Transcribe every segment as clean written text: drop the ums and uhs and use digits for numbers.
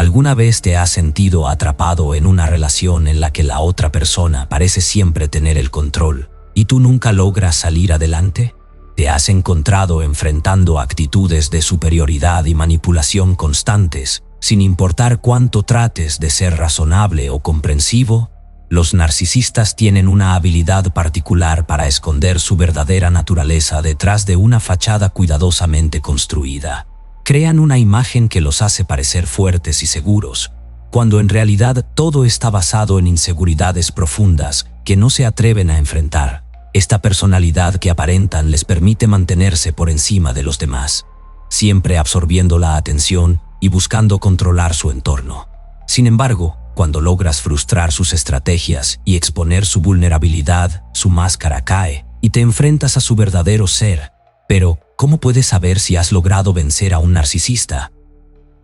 ¿Alguna vez te has sentido atrapado en una relación en la que la otra persona parece siempre tener el control y tú nunca logras salir adelante? ¿Te has encontrado enfrentando actitudes de superioridad y manipulación constantes, sin importar cuánto trates de ser razonable o comprensivo? Los narcisistas tienen una habilidad particular para esconder su verdadera naturaleza detrás de una fachada cuidadosamente construida. Crean una imagen que los hace parecer fuertes y seguros, cuando en realidad todo está basado en inseguridades profundas que no se atreven a enfrentar. Esta personalidad que aparentan les permite mantenerse por encima de los demás, siempre absorbiendo la atención y buscando controlar su entorno. Sin embargo, cuando logras frustrar sus estrategias y exponer su vulnerabilidad, su máscara cae y te enfrentas a su verdadero ser. Pero, ¿cómo puedes saber si has logrado vencer a un narcisista?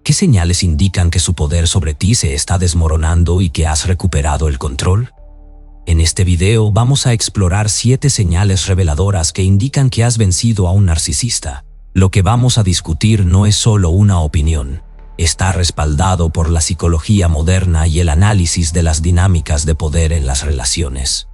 ¿Qué señales indican que su poder sobre ti se está desmoronando y que has recuperado el control? En este video vamos a explorar 7 señales reveladoras que indican que has vencido a un narcisista. Lo que vamos a discutir no es solo una opinión. Está respaldado por la psicología moderna y el análisis de las dinámicas de poder en las relaciones.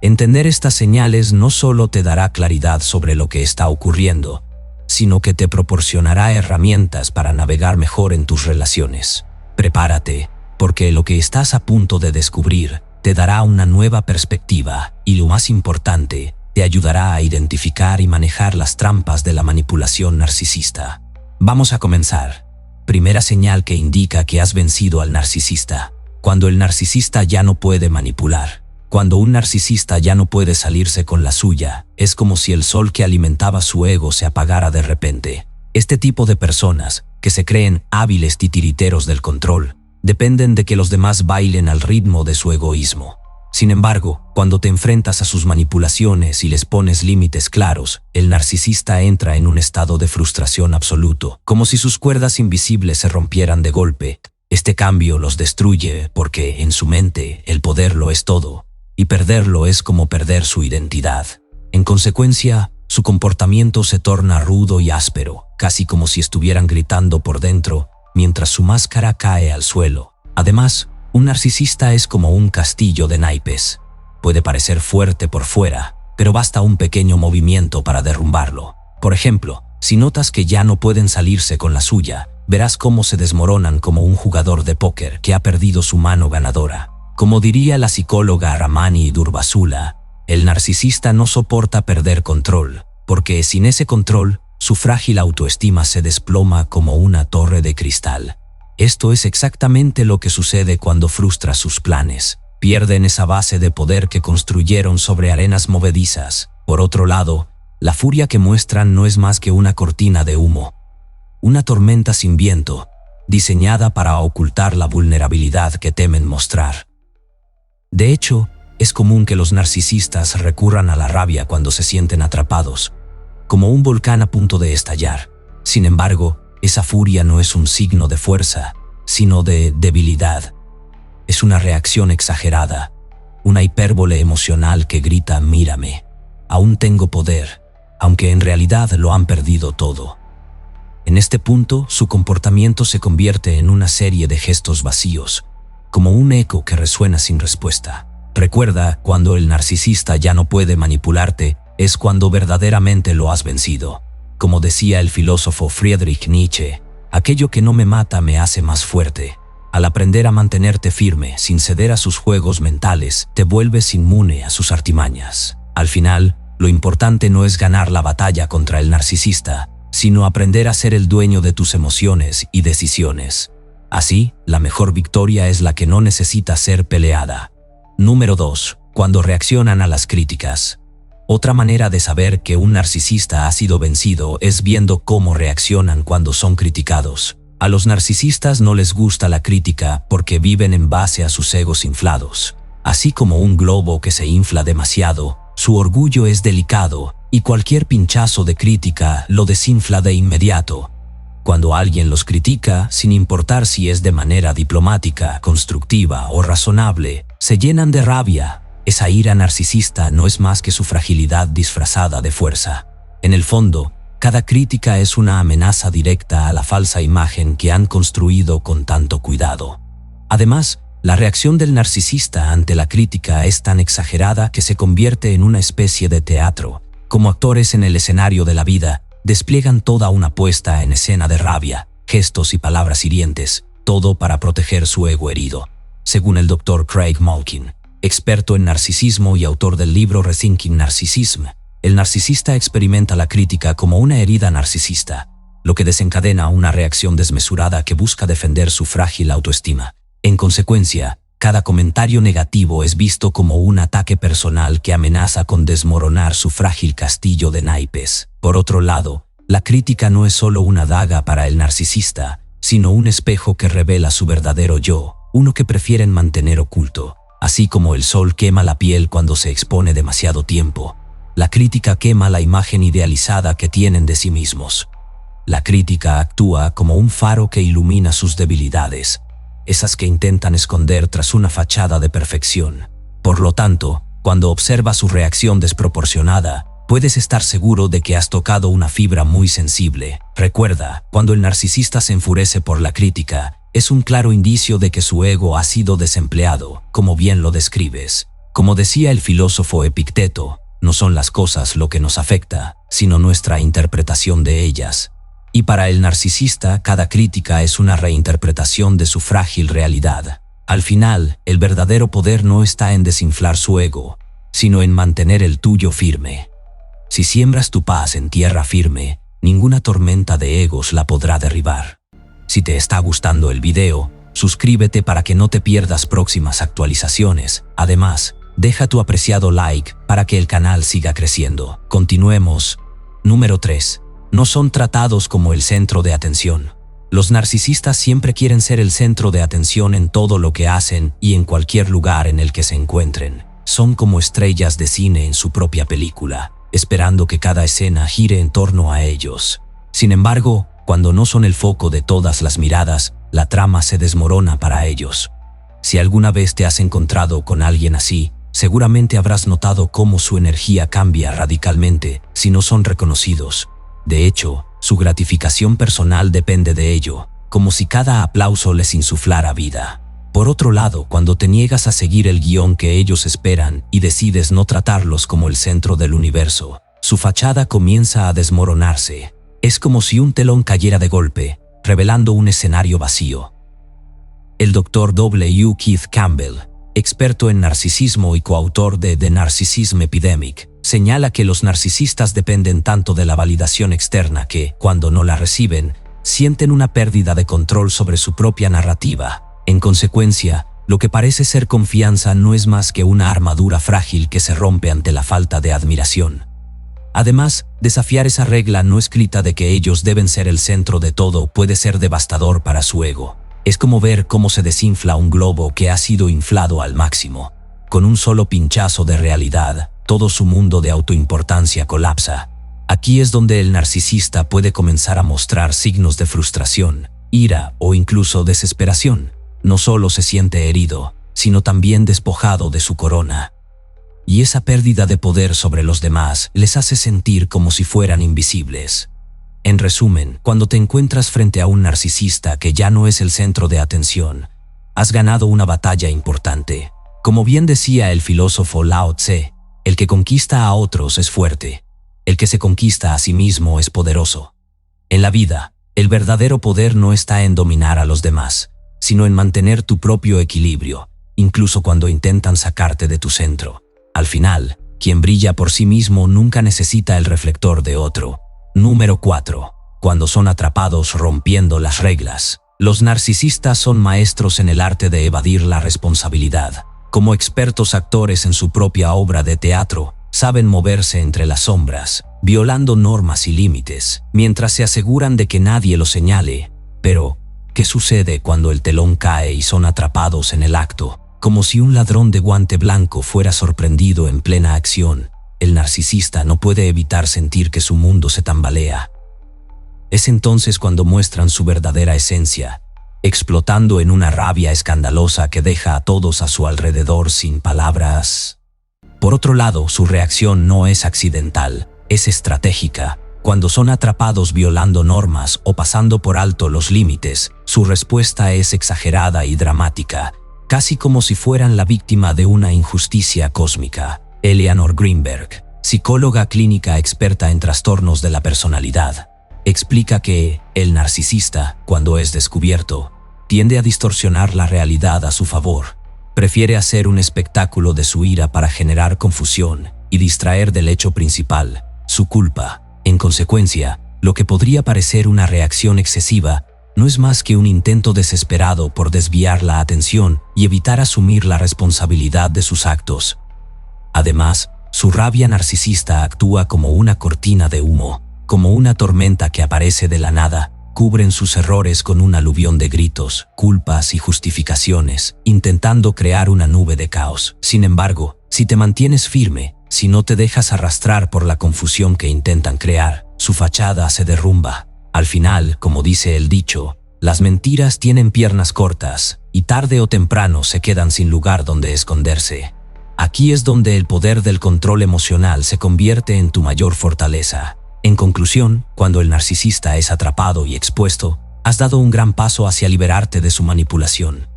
Entender estas señales no solo te dará claridad sobre lo que está ocurriendo, sino que te proporcionará herramientas para navegar mejor en tus relaciones. Prepárate, porque lo que estás a punto de descubrir te dará una nueva perspectiva y, lo más importante, te ayudará a identificar y manejar las trampas de la manipulación narcisista. Vamos a comenzar. Primera señal que indica que has vencido al narcisista. Cuando el narcisista ya no puede manipular. Cuando un narcisista ya no puede salirse con la suya, es como si el sol que alimentaba su ego se apagara de repente. Este tipo de personas, que se creen hábiles titiriteros del control, dependen de que los demás bailen al ritmo de su egoísmo. Sin embargo, cuando te enfrentas a sus manipulaciones y les pones límites claros, el narcisista entra en un estado de frustración absoluto, como si sus cuerdas invisibles se rompieran de golpe. Este cambio los destruye porque, en su mente, el poder lo es todo, y perderlo es como perder su identidad. En consecuencia, su comportamiento se torna rudo y áspero, casi como si estuvieran gritando por dentro, mientras su máscara cae al suelo. Además, un narcisista es como un castillo de naipes. Puede parecer fuerte por fuera, pero basta un pequeño movimiento para derrumbarlo. Por ejemplo, si notas que ya no pueden salirse con la suya, verás cómo se desmoronan como un jugador de póker que ha perdido su mano ganadora. Como diría la psicóloga Ramani Durvasula, el narcisista no soporta perder control, porque sin ese control, su frágil autoestima se desploma como una torre de cristal. Esto es exactamente lo que sucede cuando frustra sus planes. Pierden esa base de poder que construyeron sobre arenas movedizas. Por otro lado, la furia que muestran no es más que una cortina de humo. Una tormenta sin viento, diseñada para ocultar la vulnerabilidad que temen mostrar. De hecho, es común que los narcisistas recurran a la rabia cuando se sienten atrapados, como un volcán a punto de estallar. Sin embargo, esa furia no es un signo de fuerza, sino de debilidad. Es una reacción exagerada, una hipérbole emocional que grita «mírame, aún tengo poder», aunque en realidad lo han perdido todo. En este punto, su comportamiento se convierte en una serie de gestos vacíos, como un eco que resuena sin respuesta. Recuerda, cuando el narcisista ya no puede manipularte, es cuando verdaderamente lo has vencido. Como decía el filósofo Friedrich Nietzsche, aquello que no me mata me hace más fuerte. Al aprender a mantenerte firme sin ceder a sus juegos mentales, te vuelves inmune a sus artimañas. Al final, lo importante no es ganar la batalla contra el narcisista, sino aprender a ser el dueño de tus emociones y decisiones. Así, la mejor victoria es la que no necesita ser peleada. Número 2. Cuando reaccionan a las críticas. Otra manera de saber que un narcisista ha sido vencido es viendo cómo reaccionan cuando son criticados. A los narcisistas no les gusta la crítica porque viven en base a sus egos inflados. Así como un globo que se infla demasiado, su orgullo es delicado y cualquier pinchazo de crítica lo desinfla de inmediato. Cuando alguien los critica, sin importar si es de manera diplomática, constructiva o razonable, se llenan de rabia. Esa ira narcisista no es más que su fragilidad disfrazada de fuerza. En el fondo, Cada crítica es una amenaza directa a la falsa imagen que han construido con tanto cuidado. Además, la reacción del narcisista ante la crítica es tan exagerada que se convierte en una especie de teatro. Como actores en el escenario de la vida, despliegan toda una puesta en escena de rabia, gestos y palabras hirientes, todo para proteger su ego herido. Según el Dr. Craig Malkin, experto en narcisismo y autor del libro Rethinking Narcissism, el narcisista experimenta la crítica como una herida narcisista, lo que desencadena una reacción desmesurada que busca defender su frágil autoestima. En consecuencia, cada comentario negativo es visto como un ataque personal que amenaza con desmoronar su frágil castillo de naipes. Por otro lado, la crítica no es solo una daga para el narcisista, sino un espejo que revela su verdadero yo, uno que prefieren mantener oculto. Así como el sol quema la piel cuando se expone demasiado tiempo, la crítica quema la imagen idealizada que tienen de sí mismos. La crítica actúa como un faro que ilumina sus debilidades, esas que intentan esconder tras una fachada de perfección. Por lo tanto, cuando observas su reacción desproporcionada, puedes estar seguro de que has tocado una fibra muy sensible. Recuerda, cuando el narcisista se enfurece por la crítica, es un claro indicio de que su ego ha sido desempleado, como bien lo describes. Como decía el filósofo Epicteto, no son las cosas lo que nos afecta, sino nuestra interpretación de ellas. Y para el narcisista, cada crítica es una reinterpretación de su frágil realidad. Al final, el verdadero poder no está en desinflar su ego, sino en mantener el tuyo firme. Si siembras tu paz en tierra firme, ninguna tormenta de egos la podrá derribar. Si te está gustando el video, suscríbete para que no te pierdas próximas actualizaciones. Además, deja tu apreciado like para que el canal siga creciendo. Continuemos. Número 3. No son tratados como el centro de atención. Los narcisistas siempre quieren ser el centro de atención en todo lo que hacen y en cualquier lugar en el que se encuentren. Son como estrellas de cine en su propia película, esperando que cada escena gire en torno a ellos. Sin embargo, cuando no son el foco de todas las miradas, la trama se desmorona para ellos. Si alguna vez te has encontrado con alguien así, seguramente habrás notado cómo su energía cambia radicalmente si no son reconocidos. De hecho, su gratificación personal depende de ello, como si cada aplauso les insuflara vida. Por otro lado, cuando te niegas a seguir el guión que ellos esperan y decides no tratarlos como el centro del universo, su fachada comienza a desmoronarse. Es como si un telón cayera de golpe, revelando un escenario vacío. El Dr. W. Keith Campbell, experto en narcisismo y coautor de The Narcissism Epidemic, señala que los narcisistas dependen tanto de la validación externa que, cuando no la reciben, sienten una pérdida de control sobre su propia narrativa. En consecuencia, lo que parece ser confianza no es más que una armadura frágil que se rompe ante la falta de admiración. Además, desafiar esa regla no escrita de que ellos deben ser el centro de todo puede ser devastador para su ego. Es como ver cómo se desinfla un globo que ha sido inflado al máximo. Con un solo pinchazo de realidad, todo su mundo de autoimportancia colapsa. Aquí es donde el narcisista puede comenzar a mostrar signos de frustración, ira o incluso desesperación. No solo se siente herido, sino también despojado de su corona. Y esa pérdida de poder sobre los demás les hace sentir como si fueran invisibles. En resumen, cuando te encuentras frente a un narcisista que ya no es el centro de atención, has ganado una batalla importante. Como bien decía el filósofo Lao Tse, el que conquista a otros es fuerte, el que se conquista a sí mismo es poderoso. En la vida, el verdadero poder no está en dominar a los demás, sino en mantener tu propio equilibrio, incluso cuando intentan sacarte de tu centro. Al final, quien brilla por sí mismo nunca necesita el reflector de otro. Número 4. Cuando son atrapados rompiendo las reglas. Los narcisistas son maestros en el arte de evadir la responsabilidad. Como expertos actores en su propia obra de teatro, saben moverse entre las sombras, violando normas y límites, mientras se aseguran de que nadie lo señale. Pero, ¿qué sucede cuando el telón cae y son atrapados en el acto? Como si un ladrón de guante blanco fuera sorprendido en plena acción, el narcisista no puede evitar sentir que su mundo se tambalea. Es entonces cuando muestran su verdadera esencia, explotando en una rabia escandalosa que deja a todos a su alrededor sin palabras. Por otro lado, su reacción no es accidental, es estratégica. Cuando son atrapados violando normas o pasando por alto los límites, su respuesta es exagerada y dramática, casi como si fueran la víctima de una injusticia cósmica. Eleanor Greenberg, psicóloga clínica experta en trastornos de la personalidad, explica que el narcisista, cuando es descubierto, tiende a distorsionar la realidad a su favor. Prefiere hacer un espectáculo de su ira para generar confusión y distraer del hecho principal, su culpa. En consecuencia, lo que podría parecer una reacción excesiva no es más que un intento desesperado por desviar la atención y evitar asumir la responsabilidad de sus actos. Además, su rabia narcisista actúa como una cortina de humo, como una tormenta que aparece de la nada. Cubren sus errores con un aluvión de gritos, culpas y justificaciones, intentando crear una nube de caos. Sin embargo, si te mantienes firme, si no te dejas arrastrar por la confusión que intentan crear, su fachada se derrumba. Al final, como dice el dicho, las mentiras tienen piernas cortas y tarde o temprano se quedan sin lugar donde esconderse. Aquí es donde el poder del control emocional se convierte en tu mayor fortaleza. En conclusión, cuando el narcisista es atrapado y expuesto, has dado un gran paso hacia liberarte de su manipulación.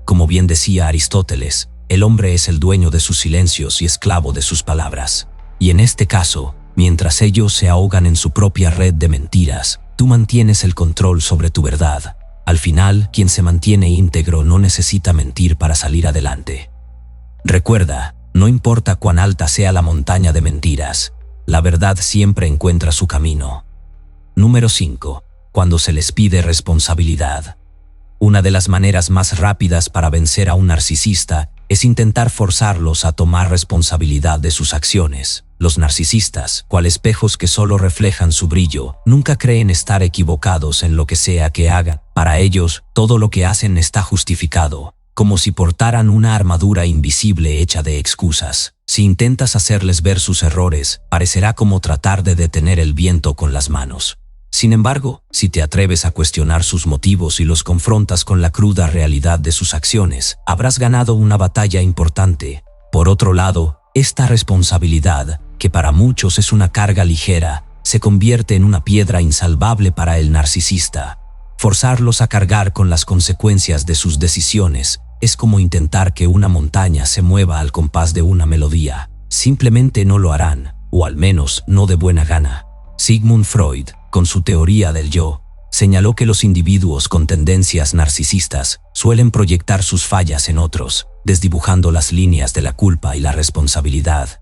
Como bien decía Aristóteles, el hombre es el dueño de sus silencios y esclavo de sus palabras. Y en este caso, mientras ellos se ahogan en su propia red de mentiras, tú mantienes el control sobre tu verdad. Al final, quien se mantiene íntegro no necesita mentir para salir adelante. Recuerda, no importa cuán alta sea la montaña de mentiras, la verdad siempre encuentra su camino. Número 5. Cuando se les pide responsabilidad. Una de las maneras más rápidas para vencer a un narcisista es intentar forzarlos a tomar responsabilidad de sus acciones. Los narcisistas, cual espejos que solo reflejan su brillo, nunca creen estar equivocados en lo que sea que hagan. Para ellos, todo lo que hacen está justificado, como si portaran una armadura invisible hecha de excusas. Si intentas hacerles ver sus errores, parecerá como tratar de detener el viento con las manos. Sin embargo, si te atreves a cuestionar sus motivos y los confrontas con la cruda realidad de sus acciones, habrás ganado una batalla importante. Por otro lado, esta responsabilidad, que para muchos es una carga ligera, se convierte en una piedra insalvable para el narcisista. Forzarlos a cargar con las consecuencias de sus decisiones es como intentar que una montaña se mueva al compás de una melodía. Simplemente no lo harán, o al menos no de buena gana. Sigmund Freud, con su teoría del yo, señaló que los individuos con tendencias narcisistas suelen proyectar sus fallas en otros, desdibujando las líneas de la culpa y la responsabilidad.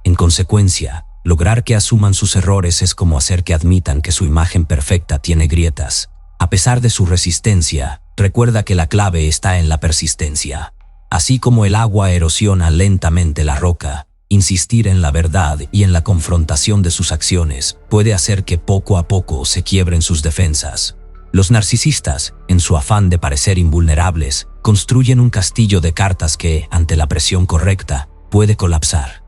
En consecuencia, lograr que asuman sus errores es como hacer que admitan que su imagen perfecta tiene grietas. A pesar de su resistencia, recuerda que la clave está en la persistencia. Así como el agua erosiona lentamente la roca, insistir en la verdad y en la confrontación de sus acciones puede hacer que poco a poco se quiebren sus defensas. Los narcisistas, en su afán de parecer invulnerables, construyen un castillo de cartas que, ante la presión correcta, puede colapsar.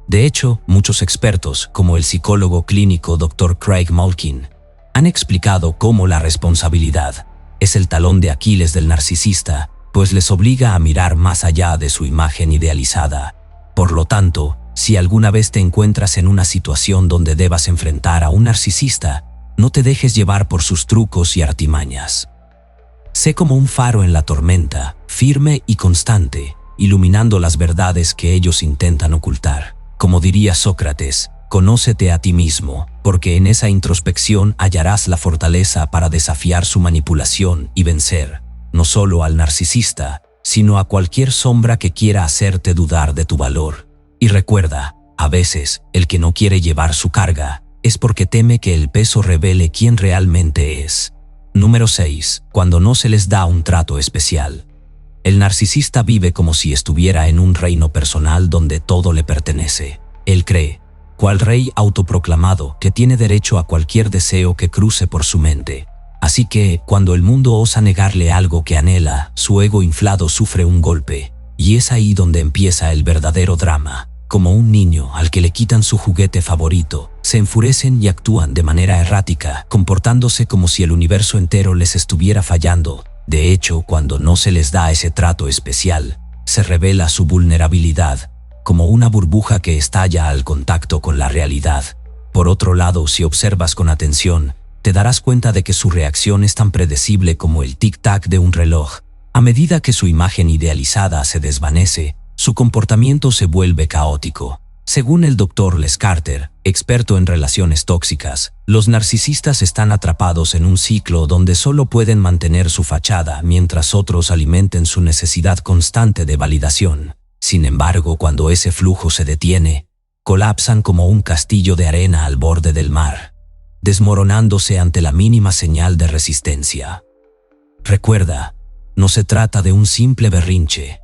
De hecho, muchos expertos, como el psicólogo clínico Dr. Craig Malkin, han explicado cómo la responsabilidad es el talón de Aquiles del narcisista, pues les obliga a mirar más allá de su imagen idealizada. Por lo tanto, si alguna vez te encuentras en una situación donde debas enfrentar a un narcisista, no te dejes llevar por sus trucos y artimañas. Sé como un faro en la tormenta, firme y constante, iluminando las verdades que ellos intentan ocultar. Como diría Sócrates, conócete a ti mismo, porque en esa introspección hallarás la fortaleza para desafiar su manipulación y vencer, no solo al narcisista, sino a cualquier sombra que quiera hacerte dudar de tu valor. Y recuerda, a veces, el que no quiere llevar su carga, es porque teme que el peso revele quién realmente es. Número 6. Cuando no se les da un trato especial. El narcisista vive como si estuviera en un reino personal donde todo le pertenece. Él cree, cual rey autoproclamado, que tiene derecho a cualquier deseo que cruce por su mente. Así que, cuando el mundo osa negarle algo que anhela, su ego inflado sufre un golpe. Y es ahí donde empieza el verdadero drama. Como un niño al que le quitan su juguete favorito, se enfurecen y actúan de manera errática, comportándose como si el universo entero les estuviera fallando. De hecho, cuando no se les da ese trato especial, se revela su vulnerabilidad, como una burbuja que estalla al contacto con la realidad. Por otro lado, si observas con atención, te darás cuenta de que su reacción es tan predecible como el tic-tac de un reloj. A medida que su imagen idealizada se desvanece, su comportamiento se vuelve caótico. Según el Dr. Les Carter, experto en relaciones tóxicas, los narcisistas están atrapados en un ciclo donde solo pueden mantener su fachada mientras otros alimenten su necesidad constante de validación. Sin embargo, cuando ese flujo se detiene, colapsan como un castillo de arena al borde del mar, desmoronándose ante la mínima señal de resistencia. Recuerda, no se trata de un simple berrinche.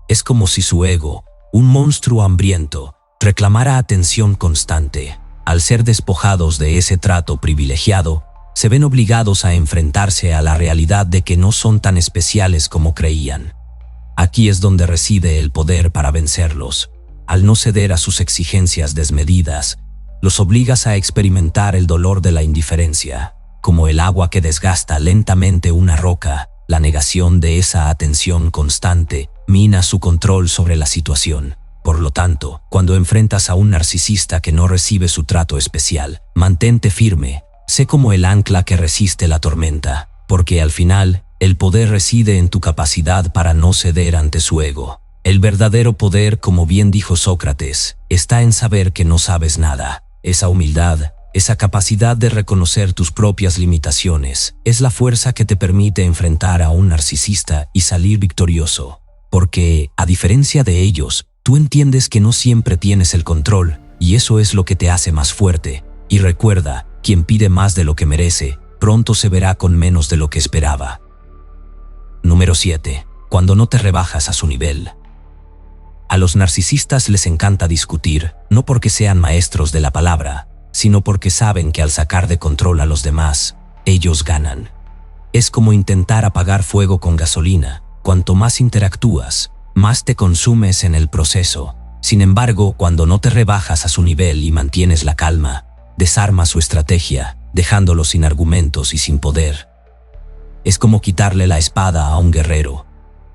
Es como si su ego, un monstruo hambriento, reclamara atención constante. Al ser despojados de ese trato privilegiado, se ven obligados a enfrentarse a la realidad de que no son tan especiales como creían. Aquí es donde reside el poder para vencerlos. Al no ceder a sus exigencias desmedidas, los obligas a experimentar el dolor de la indiferencia. Como el agua que desgasta lentamente una roca, la negación de esa atención constante mina su control sobre la situación. Por lo tanto, cuando enfrentas a un narcisista que no recibe su trato especial, mantente firme, sé como el ancla que resiste la tormenta, porque al final, el poder reside en tu capacidad para no ceder ante su ego. El verdadero poder, como bien dijo Sócrates, está en saber que no sabes nada. Esa humildad, esa capacidad de reconocer tus propias limitaciones, es la fuerza que te permite enfrentar a un narcisista y salir victorioso. Porque, a diferencia de ellos, tú entiendes que no siempre tienes el control, y eso es lo que te hace más fuerte. Y recuerda, quien pide más de lo que merece, pronto se verá con menos de lo que esperaba. Número 7. Cuando no te rebajas a su nivel. A los narcisistas les encanta discutir, no porque sean maestros de la palabra, sino porque saben que al sacar de control a los demás, ellos ganan. Es como intentar apagar fuego con gasolina. Cuanto más interactúas, más te consumes en el proceso. Sin embargo, cuando no te rebajas a su nivel y mantienes la calma, desarmas su estrategia, dejándolo sin argumentos y sin poder. Es como quitarle la espada a un guerrero.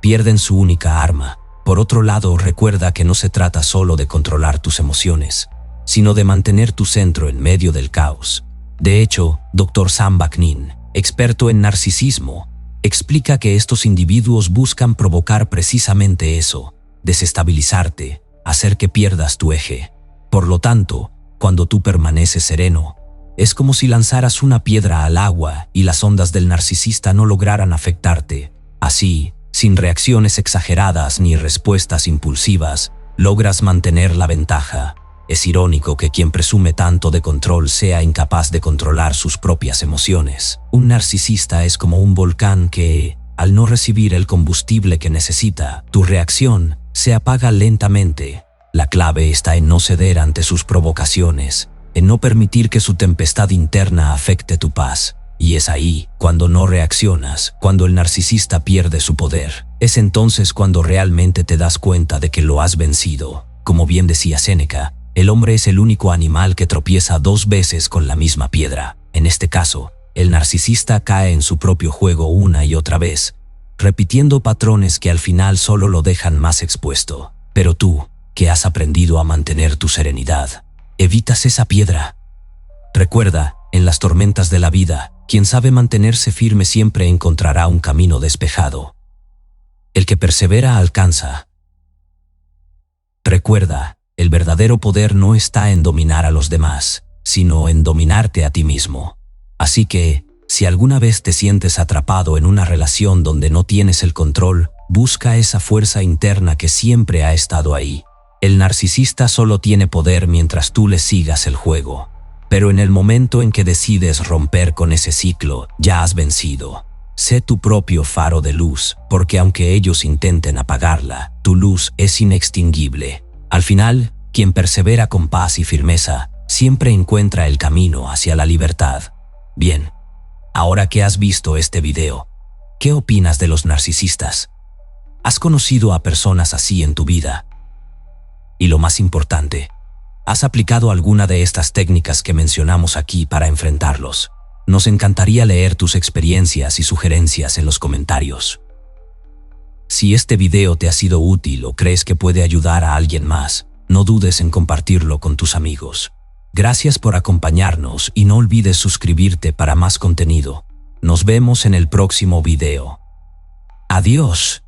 Pierden su única arma. Por otro lado, recuerda que no se trata solo de controlar tus emociones, sino de mantener tu centro en medio del caos. De hecho, Dr. Sam Vaknin, experto en narcisismo, explica que estos individuos buscan provocar precisamente eso, desestabilizarte, hacer que pierdas tu eje. Por lo tanto, cuando tú permaneces sereno, es como si lanzaras una piedra al agua y las ondas del narcisista no lograran afectarte. Así, sin reacciones exageradas ni respuestas impulsivas, logras mantener la ventaja. Es irónico que quien presume tanto de control sea incapaz de controlar sus propias emociones. Un narcisista es como un volcán que, al no recibir el combustible que necesita, tu reacción se apaga lentamente. La clave está en no ceder ante sus provocaciones, en no permitir que su tempestad interna afecte tu paz. Y es ahí, cuando no reaccionas, cuando el narcisista pierde su poder. Es entonces cuando realmente te das cuenta de que lo has vencido. Como bien decía Séneca, el hombre es el único animal que tropieza 2 veces con la misma piedra. En este caso, el narcisista cae en su propio juego una y otra vez, repitiendo patrones que al final solo lo dejan más expuesto. Pero tú, que has aprendido a mantener tu serenidad, evitas esa piedra. Recuerda, en las tormentas de la vida, quien sabe mantenerse firme siempre encontrará un camino despejado. El que persevera alcanza. Recuerda, el verdadero poder no está en dominar a los demás, sino en dominarte a ti mismo. Así que, si alguna vez te sientes atrapado en una relación donde no tienes el control, busca esa fuerza interna que siempre ha estado ahí. El narcisista solo tiene poder mientras tú le sigas el juego. Pero en el momento en que decides romper con ese ciclo, ya has vencido. Sé tu propio faro de luz, porque aunque ellos intenten apagarla, tu luz es inextinguible. Al final, quien persevera con paz y firmeza, siempre encuentra el camino hacia la libertad. Bien, ahora que has visto este video, ¿qué opinas de los narcisistas? ¿Has conocido a personas así en tu vida? Y lo más importante, ¿has aplicado alguna de estas técnicas que mencionamos aquí para enfrentarlos? Nos encantaría leer tus experiencias y sugerencias en los comentarios. Si este video te ha sido útil o crees que puede ayudar a alguien más, no dudes en compartirlo con tus amigos. Gracias por acompañarnos y no olvides suscribirte para más contenido. Nos vemos en el próximo video. Adiós.